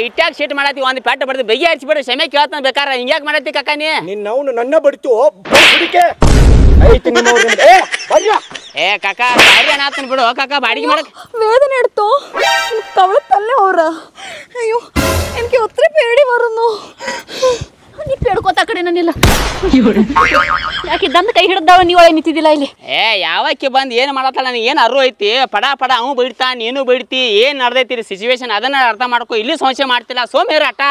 ಇಟ್ಟಾಗ ಶೀಟ್ ಮಾಡತ್ತಿ ಒಂದು ಪೆಟ್ಟ ಬಡ್ದು ಬೆಗಿ ಹರಿಸಿಬಿಡ್ರಿ ಕ್ಷಮೆ ಕೇಳ್ತಾನ ಬೇಕಾರ ಹಿಂಗ್ಯಾಕೆ ಮಾಡತ್ತಿ ಕಾಕ ನೀ ನಿನ್ನವನು ನನ್ನ ಬಡಿತು ಏ ಕಾಕ ಬಾರಿ ಅನಾತನ್ ಬಿಡು ಕಾಕ ಬಾಡಿಗೆ ಮಾಡಕ್ വേദന എടുത്തോ കവളത്തല്ലേ ഓറ അയ്യോ എനിക്ക് ഒത്തിരി പേടി വരുന്നു ನೀ ಪೇಡ್ಕೋತ ಕಡೆ ನನ್ನಿಲ್ಲ ಯಾಕೆ ದಂದ ಕೈ ಹಿಡ್ದಾವ ನೀವು ಒಳಗೆ ನಿಂತಿದ್ದಿಲ್ಲ ಇಲ್ಲಿ ಏ ಯಾವಕ್ಕೆ ಬಂದು ಏನು ಮಾಡತ್ತಲ್ಲ ನನಗೆ ಏನು ಅರು ಐತಿ ಪಡ ಅವು ಬೈಡ್ತಾ ನೀನು ಬೈಡ್ತಿ ಏನು ನಡ್ದೈತಿ ಸಿಚುವೇಶನ್ ಅದನ್ನ ಅರ್ಥ ಮಾಡ್ಕೊ ಇಲ್ಲಿ ಸಮಸ್ಯೆ ಮಾಡ್ತಿಲ್ಲ ಸೋಮೇರ ಅಟ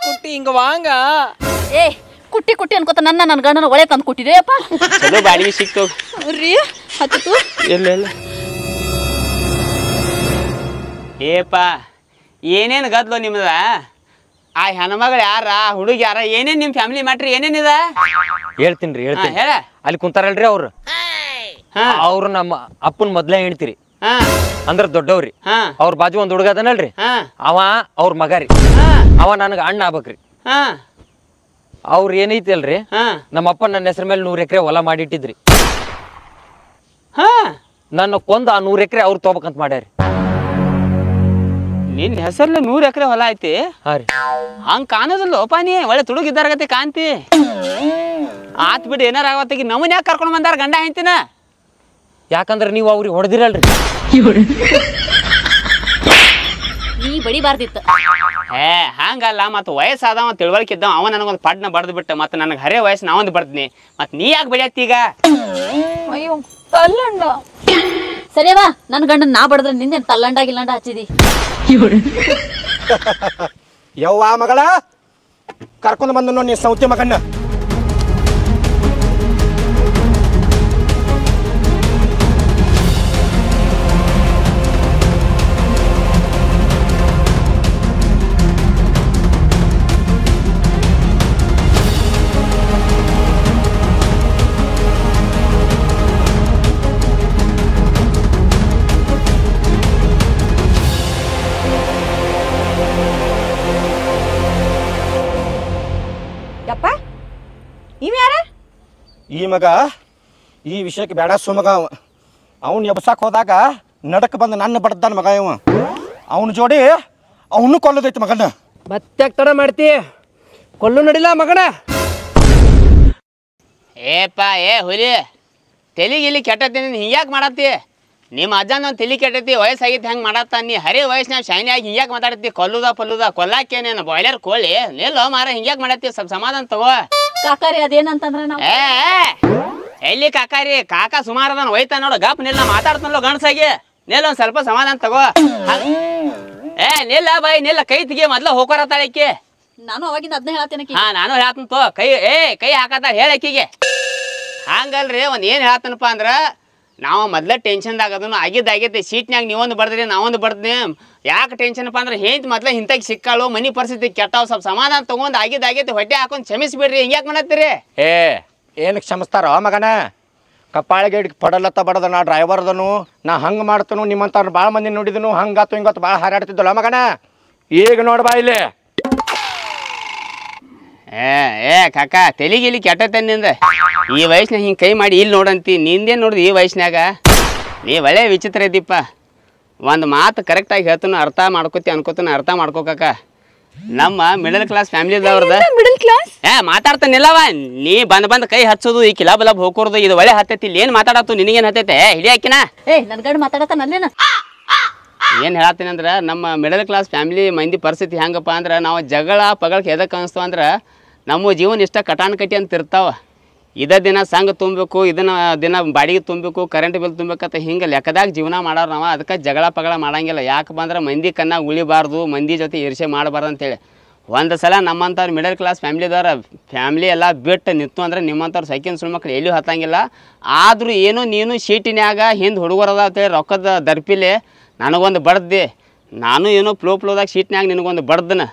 ಕುಟ್ಟಿ ಹಿಂಗ ವಾಂಗ ಏ ಕುಟ್ಟಿ ಕುಟ್ಟಿ ಅನ್ಕೋತ ನನ್ನ ಗಂಡನ ಒಳೆ ತಂದು ಕೊಟ್ಟಿದೆ ಅಪ್ಪ ಚಲೋ ಬಾಡಿಗೆ ಸಿಕ್ತು ರೀ ಹತ್ತಿತು ಇಲ್ಲ ಏಪ ಏನೇನು ಗದ್ಲು ನಿಮ್ದ ಆ ಹೆಣ್ಮಗಳು ಯಾರ ಹುಡುಗ ಯಾರ ಏನೇನ್ ನಿಮ್ ಫ್ಯಾಮಿಲಿ ಮ್ಯಾಟ್ರಿ ಏನೇನಿದ ಹೇಳ್ತೀನಿ ಹೇಳ ಅಲ್ಲಿ ಕುಂತಾರಲ್ರಿ ಅವ್ರು ನಮ್ಮ ಅಪ್ಪನ ಮೊದ್ಲೇ ಹೇಳ್ತೀರಿ ಅಂದ್ರ ದೊಡ್ಡವ್ರಿ ಅವ್ರ ಬಾಜು ಒಂದ್ ಹುಡುಗ ಅದನಲ್ರಿ ಅವ ಅವ್ರ ಮಗ ರೀ ಅವ ನನಗ ಅಣ್ಣ ಆಗ್ಬೇಕ್ರಿ ಅವ್ರ ಏನೈತಿ ಅಲ್ರಿ ನಮ್ಮ ಅಪ್ಪ ನನ್ನ ಹೆಸರ ಮೇಲೆ 100 ಎಕರೆ ಹೊಲ ಮಾಡಿಟ್ಟಿದ್ರಿ ನನ್ನ ಕೊಂದ 100 ಎಕರೆ ಅವ್ರು ತಗೋಬೇಕಂತ ಮಾಡ್ಯಾರಿ ನಿನ್ ಹೆಸರ್ಲೆ 100 ಎಕರೆ ಹೊಲ ಐತಿ ಹಂಗ ಕಾಣೋದಿಲ್ಲ ಓಪಾನಿ ಒಳ್ಳೆ ತುಡುಗಿದ್ದಾರಗತಿ ಕಾಂತಿ ಆತ್ ಬಿಡು ಏನಾರ ಆಗತ್ತಗಿ ನಮ್ಮನ್ ಯಾಕೆ ಕರ್ಕೊಂಡ್ ಬಂದಾರ ಗಂಡ ಹೆಂತಿನ ಯಾಕಂದ್ರ ನೀವು ಅವ್ರಿಗೆ ಹೊಡೆದಿರಲ್ರಿ ನೀ ಬಡಿಬಾರ್ದಿತ್ತು ಏ ಹಂಗಲ್ಲ ಮತ್ತ ವಯಸ್ಸಾದವ ತಿಳುವಳಿಕೆ ಇದ್ದಾವ ಅವ ನನಗೊಂದು ಪಡ್ನ ಬಡ್ದು ಬಿಟ್ಟ ಮತ್ತೆ ನನಗೆ ಹರೇ ವಯಸ್ಸು ನಾವೊಂದು ಬಡ್ತೀನಿ ಮತ್ ನೀ ಯಾಕೆ ಬೆಳೆಯತ್ತಿ ಈಗ ಅಯ್ಯೋ ತಲ್ಲಂಡ ಸರಿವಾ ನನ್ನ ಗಂಡನ ನಾ ಬಡದ್ರೆ ನಿಂದೇನು ತಲ್ಲಂಡ ಗಿಲ್ಲಂಡ ಹಚ್ಚಿದಿ ಯವ್ವ ಮಗಳ ಕರ್ಕೊಂಡು ಬಂದು ನೀ ಸೌತಿ ಮಗನ್ನ ಈ ಮಗ ಈ ವಿಷಯಕ್ಕೆ ಬೇಡ ಸುಮಗ ಅವನು ಎಬ್ಸಾಕ್ ಹೋದಾಗ ನಡಕ್ ಬಂದು ನನ್ನ ಬಡ್ದಾನ ಮಗ ಇವ ಅವನ ಜೋಡಿ ಅವನು ಕೊಲ್ಲದೈತಿ ಮಗನ ಮತ್ತೆ ತಡ ಮಾಡ್ತಿ ಕೊಲ್ಲು ನಡಿಲ್ಲ ಮಗನ ಏಪ್ಪ ಏ ಹುಲಿ ತೆಲಿಗಿಲಿ ಕೆಟ್ಟತಿ ಹಿಂಗ್ಯಾಕೆ ಮಾಡತ್ತಿ ನಿಮ್ಮ ಅಜ್ಜನ ತಲೆ ಕೆಟ್ಟತಿ ವಯಸ್ಸಾಗಿತ್ತು ಹೆಂಗೆ ಮಾಡತ್ತ ನೀ ಹರೇ ವಯಸ್ಸಿನಾಗ ಶೈನಿ ಆಗಿ ಹಿಂಗ್ಯಾಕೆ ಮಾತಾಡ್ತಿ ಪಲ್ಲುದ ಕೊಲ್ಲಾಕೇನೇನು ಬಾಯ್ಲರ್ ಕೋಳಿ ನಿಲ್ಲೋ ಮಾರ ಹಿಂಗ್ಯಾಕೆ ಮಾಡತ್ತಿ ಸ್ವಲ್ಪ ಸಮಾಧಾನ ತಗೋ ಕಾಕಾರಿ ಅದೇನಂತಂದ್ರ ನಾವು ಎಲ್ಲಿ ಕಾಕಾರಿ ಕಾಕ ಸುಮಾರು ಅದನ್ನ ಒಯ್ತಾ ನೋಡು ಗಪ್ ನಿಲ್ಲ ಮಾತಾಡ್ತಾನಲ್ಲ ಗಣಸಾಗಿ ನಿಲ್ಲ ಒಂದ್ ಸ್ವಲ್ಪ ಸಮಾಧಾನ ತಗೋ ನಿಲ್ಲ ಬಾಯ್ ನಿಲ್ಲ ಕೈ ತೆಗಿ ಮೊದ್ಲು ಹೋಗೋರತ್ತಾಳಕ್ಕೆ ನಾನು ಅವಾಗಿಂದ ಅದನ್ನ ಹೇಳತ್ತೇನೆ ನಾನು ಹೇಳ್ತೀನಿ ತೋ ಕೈ ಹಾಕತ್ತಾಳ ಹೇಳಕ್ಕಿಗೆ ಹಂಗಲ್ರಿ ಒಂದ್ ಏನ್ ಹೇಳ್ತಾನಪ್ಪ ಅಂದ್ರ ನಾವು ಮೊದ್ಲ ಟೆನ್ಷನ್ದಾಗ ಅದನ್ನು ಆಗಿದ್ದಾಗೈತಿ ಸೀಟ್ನ್ಯಾಗ ನೀವೊಂದು ಬಡ್ದ್ರಿ ನಾವೊಂದು ಬಡ್ದ್ನಿ ಯಾಕೆ ಟೆನ್ಷನ್ಪ್ಪ ಅಂದ್ರೆ ಹೇಂತ ಮೊದ್ಲ ಇಂತಾಗ ಸಿಕ್ಕಾಳು ಮನಿ ಪರಿಸ್ಥಿತಿ ಕೆಟ್ಟಾವ್ ಸ್ವಲ್ಪ ಸಮಾಧಾನ ತಗೊಂಡ್ ಆಗಿದ್ದಾಗೈತಿ ಹೊಟ್ಟೆ ಹಾಕೊಂಡ್ ಕ್ಷಮಿಸ್ಬಿಡ್ರಿ ಹಿಂಗ್ಯಾಕೆ ಮಾಡತ್ತೀರಿ ಏನು ಕ್ಷಮಿಸ್ತಾರ ಮಗನ ಕಪ್ಪಾಳಿಗೆ ಪಡಲತ್ತ ಬಡದ ನಾ ಡ್ರೈವರ್ದನು ನಾ ಹಂಗೆ ಮಾಡ್ತನು ನಿಮ್ಮಂತ ಭಾಳ ಮಂದಿ ನೋಡಿದನು ಹಂಗಾತು ಹಿಂಗತ್ತು ಭಾಳ ಹಾರಾಡ್ತಿದ್ದಲ್ಲ ಮಗನ ಈಗ ನೋಡ್ಬಾ ಇಲ್ಲಿ ಕಾಕ ತೆಲಿಗಿಲಿ ಕೆಟ್ಟತನ್ನಿಂದ ಈ ವಯಸ್ಸಿನಾಗ ಹಿಂಗೆ ಕೈ ಮಾಡಿ ಇಲ್ಲಿ ನೋಡಂತಿ ನಿಂದೇನು ನೋಡ್ದು ಈ ವಯಸ್ಸಿನಾಗ ನೀ ಒಳ್ಳೆ ವಿಚಿತ್ರ ಇದ್ದೀಪ್ಪ ಒಂದು ಮಾತು ಕರೆಕ್ಟಾಗಿ ಹೇಳ್ತಾನು ಅರ್ಥ ಮಾಡ್ಕೋತಿ ಅನ್ಕೋತಾನ ಅರ್ಥ ಮಾಡ್ಕೋಕಾಕ ನಮ್ಮ ಮಿಡಲ್ ಕ್ಲಾಸ್ ಫ್ಯಾಮಿಲಿದವ್ರದ ಮಿಡಲ್ ಕ್ಲಾಸ್ ಮಾತಾಡ್ತಾನಿಲ್ಲವ ನೀ ಬಂದ್ ಕೈ ಹಚ್ಚೋದು ಈ ಕಿಲಾ ಬಲಬ್ ಹೋಗೋದು ಇದು ಒಳ್ಳೆ ಹತ್ತೈತಿ ಇಲ್ಲಿ ಏನು ಮಾತಾಡತ್ತು ನಿನಗೇನು ಹತ್ತೈತೆ ಹಿಡಿ ಹಾಕಿನ ನನ್ನ ಗಂಡ ಮಾತಾಡತ್ತಾನಲ್ಲೇನ ಏನು ಹೇಳತ್ತೀನಿ ಅಂದ್ರೆ ನಮ್ಮ ಮಿಡಲ್ ಕ್ಲಾಸ್ ಫ್ಯಾಮಿಲಿ ಮಂದಿ ಪರಿಸ್ಥಿತಿ ಹೆಂಗಪ್ಪ ಅಂದ್ರೆ ನಾವು ಜಗಳ ಪಗಳಕ್ಕೆ ಎದಕ್ಕೆ ಅನಿಸ್ತಾವ ಅಂದ್ರೆ ನಮ್ಮ ಜೀವನ ಇಷ್ಟ ಕಟಾನ್ ಕಟ್ಟಿ ಅಂತ ಇರ್ತಾವ ದಿನ ಸಂಘ ತುಂಬಬೇಕು, ಇದನ್ನ ದಿನ ಬಾಡಿಗೆ ತುಂಬಬೇಕು, ಕರೆಂಟ್ ಬಿಲ್ ತುಂಬಬೇಕಂತ ಹಿಂಗೆ ಲೆಕ್ಕದಾಗ ಜೀವನ ಮಾಡೋರು ನಾವು. ಅದಕ್ಕೆ ಜಗಳ ಪಗಳ ಮಾಡಂಗಿಲ್ಲ. ಯಾಕೆ ಬಂದ್ರೆ ಮಂದಿ ಕಣ್ಣಾಗ ಉಳಿಬಾರ್ದು, ಮಂದಿ ಜೊತೆ ಈರ್ಷೆ ಮಾಡಬಾರ್ದು ಅಂತೇಳಿ ಒಂದು ಸಲ ನಮ್ಮಂಥವ್ರು ಮಿಡಲ್ ಕ್ಲಾಸ್ ಫ್ಯಾಮಿಲಿ ಎಲ್ಲ ಬಿಟ್ಟು ನಿಂತು ಅಂದ್ರೆ ನಿಮ್ಮಂಥವ್ರು ಸೈಕಿನ ಸುಳ್ಳು ಮಕ್ಳು ಎಲ್ಲಿಯೂ ಹತ್ತಂಗಿಲ್ಲ. ಆದರೂ ಏನೋ ನೀನು ಶೀಟಿನ್ಯಾಗ ಹಿಂದೆ ಹುಡುಗರದ ಅಂತೇಳಿ ರೊಕ್ಕದ ದರ್ಪಿಲೆ ನನಗೊಂದು ಬಡ್ದೆ, ನಾನು ಏನೋ ಫ್ಲೋದಾಗ ಶೀಟ್ನ್ಯಾಗ ನಿನಗೊಂದು ಬಡ್ದನ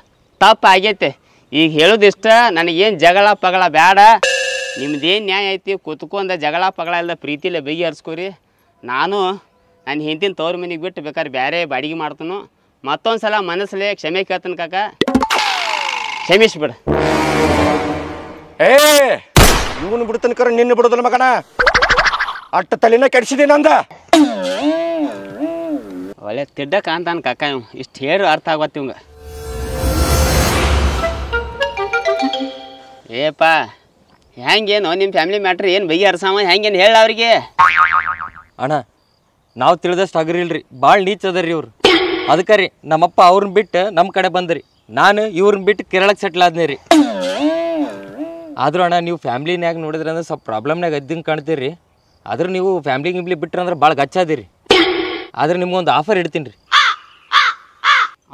ತಪ್ಪು ಆಗೈತೆ. ಈಗ ಹೇಳೋದಿಷ್ಟ, ನನಗೇನು ಜಗಳ ಪಗಳ ಬೇಡ, ನಿಮ್ದೇನು ನ್ಯಾಯ ಐತಿ ಕೂತ್ಕೊಂಡ ಜಗಳ ಪಗಳ ಎಲ್ಲ ಪ್ರೀತಿಲೇ ಬಗೆಹರಿಸ್ಕೋರಿ. ನಾನು ನನ್ನ ಹಿಂದಿನ ತವ್ರ ಮನೆಗೆ ಬಿಟ್ಟು ಬೇಕಾದ್ರೆ ಬೇರೆ ಬಾಡಿಗೆ ಮಾಡ್ತಾನು. ಮತ್ತೊಂದು ಸಲ ಮನಸ್ಸಲ್ಲೇ ಕ್ಷಮೆ ಕೇಳ್ತಾನೆ ಕಾಕ, ಕ್ಷಮಿಸ್ಬಿಡ. ಇವನು ಬಿಡ್ತಾನೆ ಕರ ನಿನ್ನ ಬಿಡೋದಲ್ಲ ಮಗನ. ಅಟ್ಟ ತಲೆನ ಕೆಡಿಸಿದೆ ನಂದ. ಒಳ್ಳೆ ತಿಡ್ಡ ಕಾಣ್ತಾನ ಕಾಕ ಇವ್. ಇಷ್ಟು ಹೇಳಿ ಅರ್ಥ ಆಗತ್ತೆ ಇವಂಗ. ಏಪ್ಪ ಹೆಂಗೇನು ನಿಮ್ಮ ಫ್ಯಾಮಿಲಿ ಮ್ಯಾಟ್ರ್ ಏನು ಬಗೆಹರ್ಸಾವ ಹೆಂಗೇನು ಹೇಳ ಅವ್ರಿಗೆ. ಅಣ್ಣ ನಾವು ತಿಳಿದಷ್ಟು ಅಗ್ರಿಲ್ರಿ, ಭಾಳ ನೀಚ್ ಅದರಿ ಇವ್ರು. ಅದಕ್ಕೆ ರೀ ನಮ್ಮಪ್ಪ ಅವ್ರನ್ನ ಬಿಟ್ಟು ನಮ್ಮ ಕಡೆ ಬಂದ್ರಿ, ನಾನು ಇವ್ರನ್ನ ಬಿಟ್ಟು ಕೇರಳಕ್ಕೆ ಸೆಟ್ಲ್ ಆದ್ನಿ ರೀ. ಆದ್ರೂ ಅಣ್ಣ ನೀವು ಫ್ಯಾಮ್ಲಿನ್ಯಾಗ ನೋಡಿದ್ರೆ ಅಂದ್ರೆ ಸ್ವಲ್ಪ ಪ್ರಾಬ್ಲಮ್ನಾಗ ಇದ್ದಂಗೆ ಕಾಣ್ತೀರಿ. ಆದ್ರೆ ನೀವು ಫ್ಯಾಮ್ಲಿ ಗಿಮ್ಲಿ ಬಿಟ್ರೆ ಅಂದ್ರೆ ಭಾಳ ಗಚ್ಚಾದಿರಿ. ಆದ್ರೆ ನಿಮ್ಗೊಂದು ಆಫರ್ ಇಡ್ತೀನಿ ರೀ.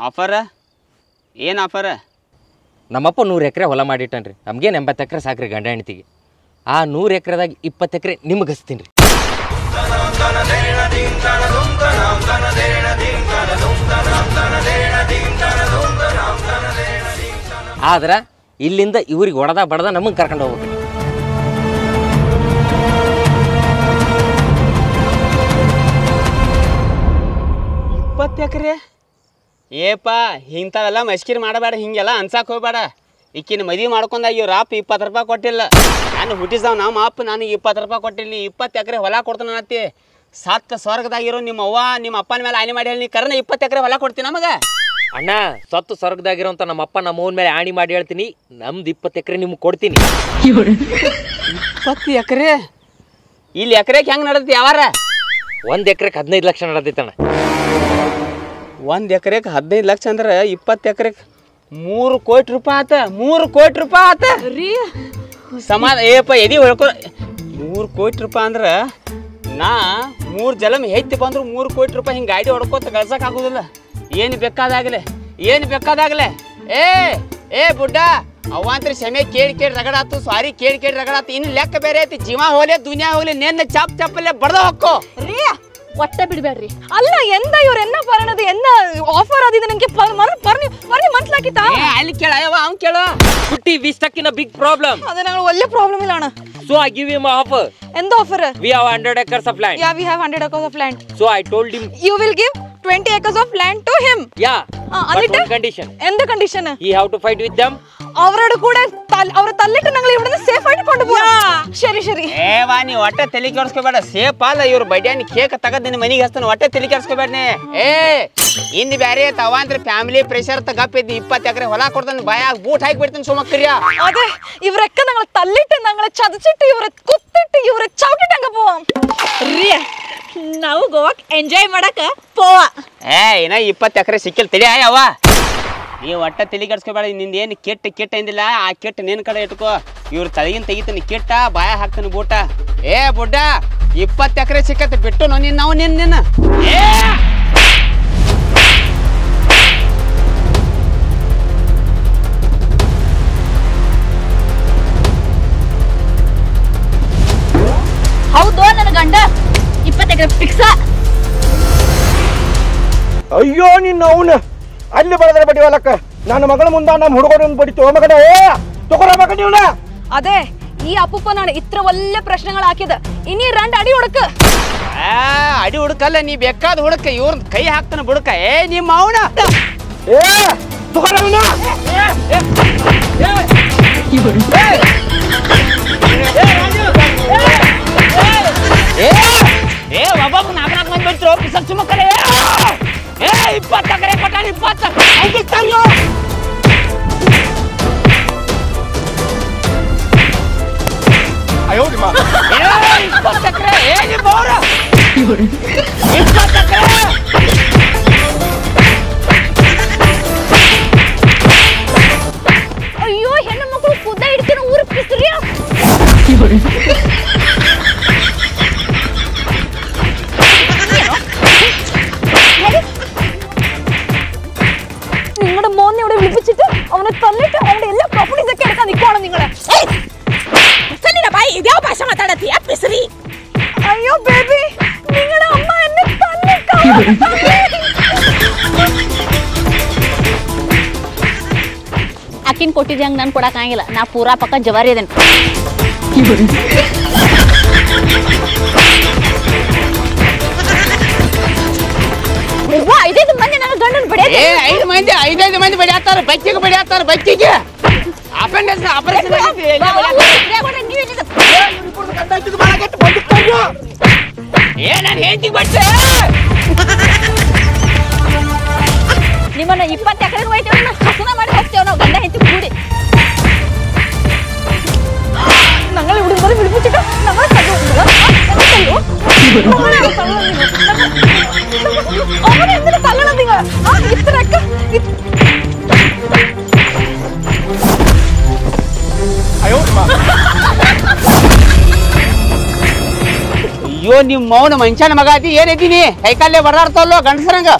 ಆಫರ ಏನು ಆಫರ? ನಮ್ಮಪ್ಪ 100 ಎಕರೆ ಹೊಲ ಮಾಡಿಟ್ಟನ್ರಿ. ನಮ್ಗೇನು 80 ಎಕರೆ ಸಾಕ್ರಿ ಗಂಡ ಹೆಂಡ್ತಿಗೆ. ಆ 100 ಎಕರೆದಾಗ 20 ಎಕರೆ ನಿಮ್ಗೆ ಹಚ್ತೀನಿ ರೀ. ಆದ್ರೆ ಇಲ್ಲಿಂದ ಇವ್ರಿಗೆ ಬಡದ ನಮಗೆ ಕರ್ಕೊಂಡು ಹೋಗ್ಬೇಕು. 20 ಎಕರೆ? ಏಪ ಇಂಥವೆಲ್ಲ ಮಸ್ಕಿರಿ ಮಾಡಬೇಡ, ಹಿಂಗೆಲ್ಲ ಅನ್ಸಕ್ಕೆ ಹೋಗ್ಬೇಡ. ಈಕಿನ ಮದುವೆ ಮಾಡ್ಕೊಂಡಾಗ ಇವ್ರ ಅಪ್ಪ 20 ರೂಪಾಯಿ ಕೊಟ್ಟಿಲ್ಲ. ನಾನು ಹುಟ್ಟಿಸಾವ್ ನಮ್ಮ ಅಪ್ಪ ನನಗೆ 20 ರೂಪಾಯಿ ಕೊಟ್ಟಿಲ್ಲ. 20 ಎಕರೆ ಹೊಲ ಕೊಡ್ತಾನೆ ಅನ್ನತ್ತಿ. ಸತ್ತ ಸ್ವರ್ಗದಾಗಿರೋ ನಿಮ್ಮ ಅವ್ವ ನಿಮ್ಮ ಅಪ್ಪನ ಮೇಲೆ ಆಣಿ ಮಾಡಿ ಹೇಳಿ, ನೀ ಕರ್ನ 20 ಎಕರೆ ಹೊಲ ಕೊಡ್ತೀನಿ ನಮಗೆ. ಅಣ್ಣ ಸತ್ತು ಸ್ವರ್ಗದಾಗಿರೋಂಥ ನಮ್ಮಪ್ಪ ನಮ್ಮ ಅವ್ನ ಮೇಲೆ ಆಣಿ ಮಾಡಿ ಹೇಳ್ತೀನಿ, ನಮ್ದು 20 ಎಕರೆ ನಿಮ್ಗೆ ಕೊಡ್ತೀನಿ. 20 ಎಕರೆ? ಇಲ್ಲಿ ಎಕರೆಗೆ ಹೆಂಗೆ ನಡೆದೈತಿ ಯಾವಾರ? 1 ಎಕರೆಗೆ 15 ಲಕ್ಷ ನಡೆದೈತಣ್ಣ. 1 ಎಕರೆಗೆ 15 ಲಕ್ಷ ಅಂದ್ರೆ 20 ಎಕರೆಗೆ 3 ಕೋಟಿ ರೂಪಾಯಿ ಆತ. 3 ಕೋಟಿ ರೂಪಾಯಿ ಆತ ರೀ. ಸಮಾನ ಏಪ ಎದಿ ಹೊಳ್ಕೊ. 3 ಕೋಟಿ ರೂಪಾಯಿ ಅಂದ್ರೆ ನಾ 3 ಜಲಮ್ ಹೆಚ್ಚು ಬಂದ್ರು 3 ಕೋಟಿ ರೂಪಾಯಿ ಹಿಂಗೆ ಗಾಡಿ ಹೊಡ್ಕೋತ ಗಳಿಸಕ್ಕೆ ಆಗೋದಿಲ್ಲ. ಏನು ಬೇಕಾದಾಗಲೇ ಏ ಬುಡ್ಡ ಅವಂತ್ರಿ ಕ್ಷಮೆ ಕೇಳಿ ರಗಡಾತು, ಸಾರಿ ಕೇಳಿ ರಗಡಾತು. ಇನ್ನು ಲೆಕ್ಕ ಬೇರೆ ಐತಿ. ಜೀವ ಹೋಗ್ಲಿ ದುನಿಯಾ ಹೋಗ್ಲಿ, ನೆನ್ನ ಚಪ್ಪಲ್ಲೇ ಬಡ್ದ ಹೊಕ್ಕೋ ರೀ. ಒಟ್ಟೆ ಬಿಡಬೇಡ್ರಿ. ಅಲ್ಲ ಎಂದ ಇವ್ರ ಎನ್ನ ಪರಣದು ಎನ್ನ ಆಫರ್ ಆದಿದೆ ನನಗೆ ಬರ್ನಿ ಮನ್ಸ್ಲಾಕಿತಾ? ಅಲ್ಲಿ ಕೇಳ ಅವ್ನು ಕೇಳು. Putti, we stuck in a big problem. ಅದೇ ನಂಗೆ ಒಳ್ಳೆ ಪ್ರಾಬ್ಲಮ್ ಇಲ್ಲ ಅಣ್ಣ. So I give him an offer. ಎಂದ offer? We have 100 acres of land. Yeah, we have 100 acres of land. So I told him You will give 20 acres of land to him. Yeah. But one condition. ಎಂದ condition? He have to fight with them. ಅವರಡು ಕೂಡ ಅವರ ತಲ್ಲಿಟ್ಟು ನಂಗೆ ಇവിടുന്ന് safe ಆಗಿ ಕೊಂಡು ಬಾ. ಸರಿ ಏವಾ ನೀ ಒಟ್ಟೆ ತಲೆ ಕೆಡಿಸ್ಕೋಬೇಡ. ಸೇಫ್ ಅಲ್ಲ ಇವ್ರು ಬಡ್ಯಾನಿ ಕೇಕ್ ತಗದ್ ನಿನ್ನ ಮನೆಗೆ ಹಚ್ತಾನೆ. ಒಟ್ಟೆ ತಲೆ ಕೆಡಿಸ್ಕೋಬೇಡ್ನಿ. ಇಂದು ಬ್ಯಾರೆ ತವಂದ್ರೆ ಫ್ಯಾಮಿಲಿ ಪ್ರೆಷರ್ ಗಪ್ ಇದ್ದು 20 ಎಕರೆ ಹೊಲ ಕೊಡ್ತಾನೆ. ಬಾಯಾಗ ಬೂಟ್ ಹಾಕಿ ಬಿಡ್ತಾನೆ ಸುಮಕ್ಕರಿಯ. ಅದೇ ಇವ್ರಕ್ಕ ನಂಗೆ ತಲ್ಲಿಟ್ಟು ನಂಗೆ ಚದಚಿಟ್ಟು ಇವ್ರ ಕುತ್ತಿಟ್ಟು ಇವ್ರ ಚೌಕಿಟ್ಟಂಗ ಪೋವ ರೀ. ನಾವು ಗೋವಾಕ್ ಎಂಜಾಯ್ ಮಾಡಕ ಪೋವ. ಇನ್ನ 20 ಎಕರೆ ಸಿಕ್ಕಿಲ್ ತಲೆ ಅವ. ನೀವು ಒಟ್ಟ ತಲೆ ಕೆಡಿಸ್ಕೋಬೇಡ. ನಿಂದ ಏನು ಕೆಟ್ಟ ಎಂದಿಲ್ಲ. ಆ ಕೆಟ್ಟ ನಿನ್ನ ಕಡೆ ಇಟ್ಕೋ. ಇವ್ರ ತಲೆಗಿನ ತೆಗಿತಾನೆ ಕೆಟ್ಟ, ಬಾಯ ಹಾಕ್ತಾನೆ ಬೂಟ. ಬುಡ್ಡ 20 ಎಕರೆ ಸಿಕ್ಕತ್ತೆ ಬಿಟ್ಟು ನಾವು ನಿನ್ನ ಹೌದು ನನ್ನ ಗಂಡ 20 ಎಕರೆ ಫಿಕ್ಸ್. ಅಯ್ಯೋ ನಿನ್ನ ಅವನು ಅಲ್ಲಿ ಬಡದ್ರೆ ಬಡಿ ಹೊಲಕ್ಕ ನನ್ನ ಮಗಳ ಮುಂದ ನಮ್ಮ ಹುಡುಗರು ಬಡಿತು ಮಗನ. ತಗೋರ ಮಗ ನೀವ್ನ. ಅದೇ ಈ ಅಪ್ಪುಪ್ಪ ನಾನು ಇತ್ರ ಒಳ್ಳೆ ಪ್ರಶ್ನೆಗಳು ಹಾಕಿದ. ಇನ್ನಿ 2 ಅಡಿ ಹುಡುಕ. ಅಡಿ ಹುಡುಕಲ್ಲ, ನೀ ಬೇಕಾದ ಹುಡುಕ. ಇವ್ರ ಕೈ ಹಾಕ್ತಾನ ಬುಡಕ. ನಿಮ್ಮ ಅವನ ತಗೋರ ಒಬ್ಬೊಬ್ಬ 4 ಮಂದಿ ಬಿಡ್ತಿರೋ ಪಿಸಲ್ ಸುಮ್ಮಕ್ಕರೆ. 20 ಎಕರೆ ಕೊಟ್ಟಾನ. 20 ಅಯ್ಯೋ ನಿಮ್ಮ 20 ಎಕರೆ. ನಿಮ್ಮ ಅವರ 20 ಎಕರೆ. ಅಯ್ಯೋ ಹೆಣ್ಣು ಮಕ್ಕಳು ಕುದ್ದ ಹಿಡ್ತೀನಿ ಊರು ಪಿಸ್ರಿ. ಆಕಿನ್ ಕೊಟ್ಟಿದ್ದೆ ಹಂಗೆ ನಾನು ಕೊಡಕ್ಕಾಗಿಲ್ಲ. ನಾ ಪೂರಾ ಪಕ್ಕ ಜವಾರಿ ಅದೇನೆ. ಐದೈದು ಮಂದಿ ನನ್ನ ಗಂಡನ ಬಡಿಯ. 5 ಮಂದಿ 5 ಮಂದಿ ಬಡಿಯಾತಾರ. ಬಚ್ಚಿಗೆ ಬಡಿಯಾತಾರ. ಬಚ್ಚಿಗೆ ಅಪೆಂಡಿಕ್ಸ್ ಆಪರೇಷನ್ ಆಗೈತಿ. ನಾನು ಹೇಳ್ತಿ ಬಟ್ಟೆ ನಿಮ್ಮನ್ನ 20 ಎಕರೆ ಹೋಯ್ತೇವೆ. ಹಸನ ಮಾಡಿ ಹೋಗ್ತೇವೆ ನಾವು ಗಂಡ ಹೆಂಡತಿ ಕೂಡಿ. ನಂಗಳ ಹುಡುಗ ಬರೀ ಬಿಡ್ಬಿಟ್ಟಿಟ್ಟು ನಂಗಳ ಅಯ್ಯೋ ನಿಮ್ಮ ಮೌನ ಮನುಷ್ಯನ ಮಗ ಅದಿ. ಏನೈತೀನಿ ಕೈಕಾಲೇ ಬರಾಡ್ತಲ್ಲೋ ಗಂಡಸರಂಗ.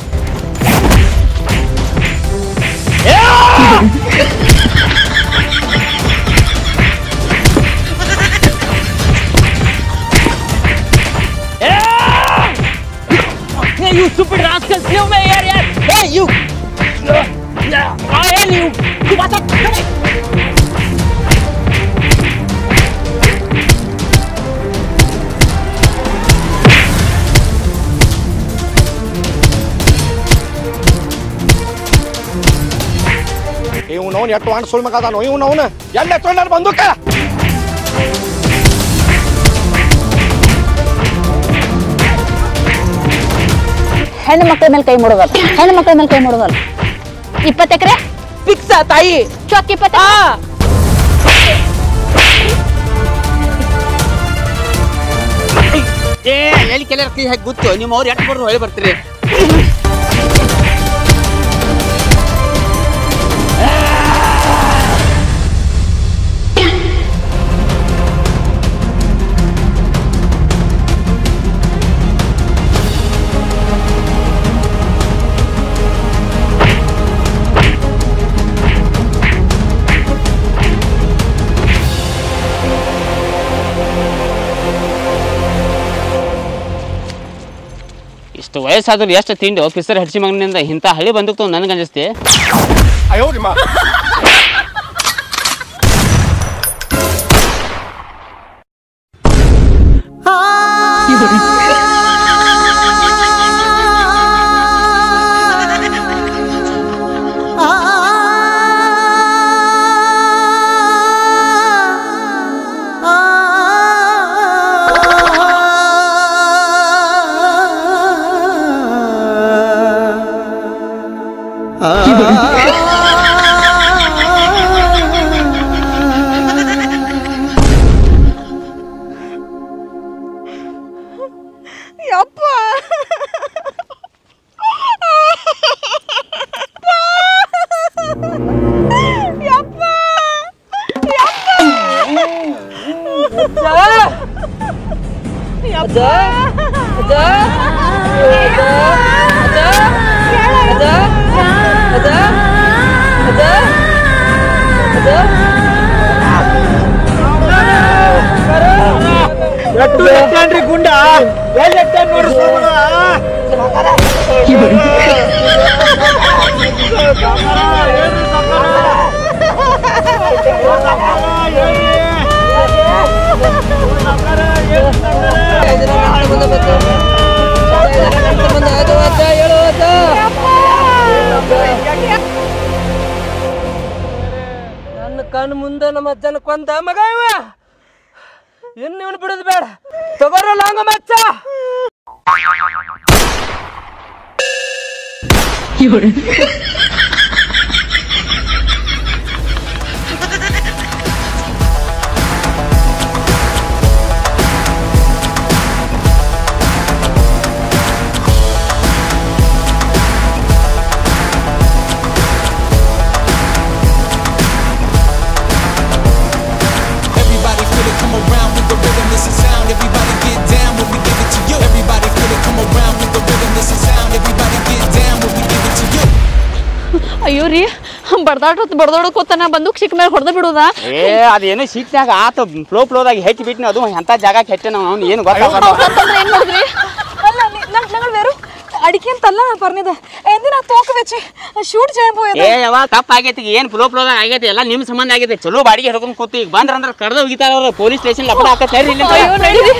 You stupid rascal! Save me here, yaar! Hey, you! Hey, you! What's up? ಇವನವನು ಎಷ್ಟು ವಾಣ ಸುಳ್ಳು ಮಗ ಅದಾನು. ಇವನವನು ಎಲ್ಲ ಎತ್ಕೊಂಡ ಬಂದೂಕ. ಹೆಣ್ಣು ಮಕ್ಕಳ ಮೇಲೆ ಕೈ ಮುಡೋದಲ್ಲ. ಹೆಣ್ಣು ಮಕ್ಕಳ ಮೇಲೆ ಕೈ ಮುಡೋದಲ್ಲ. 20 ಎಕರೆ ಫಿಕ್ಸ್ ತಾಯಿ. ಚೊಕ್ 20. ಎಲ್ಲಿ ಕೆಲ ಕೈ ಹಾಕಿ ಗೊತ್ತು. ನಿಮ್ಮ ಅವ್ರು ಎಷ್ಟು ಬರ್ರು ಹೊಳೆ ಬರ್ತೀರಿ. ಇಷ್ಟು ವಯಸ್ಸಾದ್ರು ಎಷ್ಟು ತಿಂಡಿ ಆಫೀಸರ್ ಹಡ್ಸಿ ಮಗನಿಂದ ಇಂಥ ಹಳಿ ಬಂದಕ್ತು ನನಗೆ ಅನಿಸ್ತೆ. ಅಯ್ಯೋ ನಿಮ್ಮ ಗುಂಡ ನನ್ನ ಕಣ್ಣು ಮುಂದೆ ನಮ್ಮ ಅಜ್ಜನ ಕೊಂದ ಮಗ ಇವ. ಇನ್ನು ಇವನು ಬಿಡೋದು ಬೇಡ. ತಗೋರ ಲಾಂಗ ಮಚ್ಚ. ಅಯ್ಯೋ ರೀ ಬಡ್ದಾಡಕೋತಾನ ಬಂದೂಕ್ ಸಿಕ್ಕ ಮೇಲೆ ಹೊಡೆದ ಬಿಡೋದಾ? ಅದೇನೋ ಸೀಟ್ನಾಗ ಆತ ಫ್ಲೋದಾಗ ಹೆಚ್ಚಿ ಬಿಟ್ಟಿನ ಅದು ಎಂತ ಜಾಗಕ್ಕೆ ಹೆಚ್ಚೆ ನಾವು ಏನು ಗೊತ್ತಾಗ ಏನ್ ಮಾಡಿದ್ರಿ? ಅಲ್ಲ ನಂಗಳು ಬೇರು लेकिन तल्ला परनिदा ಎಂದಿನ ತೋಕ ವೆಚ್ಚಿ ಶೂಟ್ ಜೈನ್ ಹೋಯದ ಏ ಯವ್ವ ತಪ್ಪ ಆಗೈತಿ ಏನು ಫ್ಲೋ ಆಗೈತಿ ಎಲ್ಲ ನಿಮ್ಮ ಸಂಬಂಧ ಆಗೈತಿ ಚಲೋ ಬಾಡಿಗೆ ಹಿಡ್ಕೊಂಡು ಕೂತು ಈಗ ಬಂದ್ರ ಅಂದ್ರೆ ಕಡ್ದ ಹೋಗಿತಾರ ಅವ್ರು ಪೊಲೀಸ್ ಸ್ಟೇಷನ್ ಲಪಡ ಹಾಕತ್ತಾರೆ ಇಲ್ಲಿ ಅಯ್ಯೋ ನಡೀರಿ